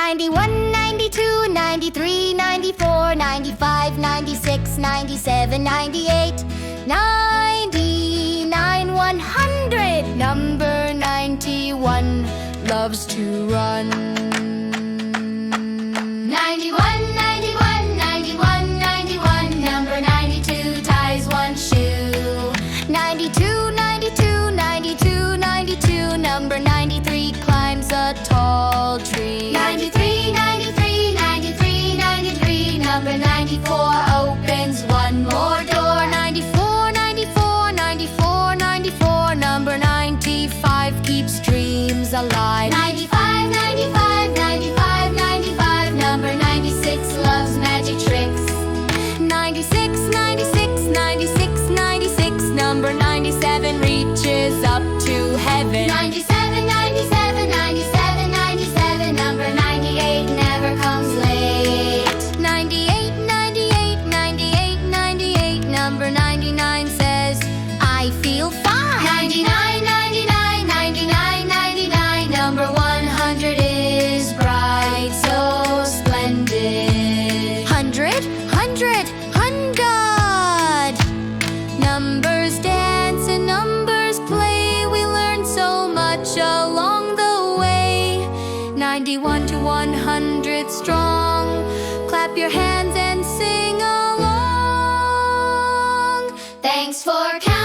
91, 92, 93, 94, 95, 96, 97, 98, 99, 100. Number 91 loves to run. 91, 91, 91, 91. Number 92 ties one shoe. 92, 92, 92, 92. Number 93 climbs a tall tree. 93, 93, 93, 93. Number 94 opens one more door. 94, 94, 94, 94. Number 95 keeps dreams alive. 95, 95, 95, 95. Number 96 loves magic tricks. 96, 96, 96, 96. Number 97 reaches up to heaven. 97, 97, 97, 97. Number 98 never comes late. 98, 98, 98, 98. Number 99 says, I feel fine. 99, 99, 99, 99. Number 100 is bright, so splendid. 100, 100, 100. Numbers dance and numbers play. We learn so much along the way. 91 to 100 strong. Clap your hands and sing along. Thanks for counting.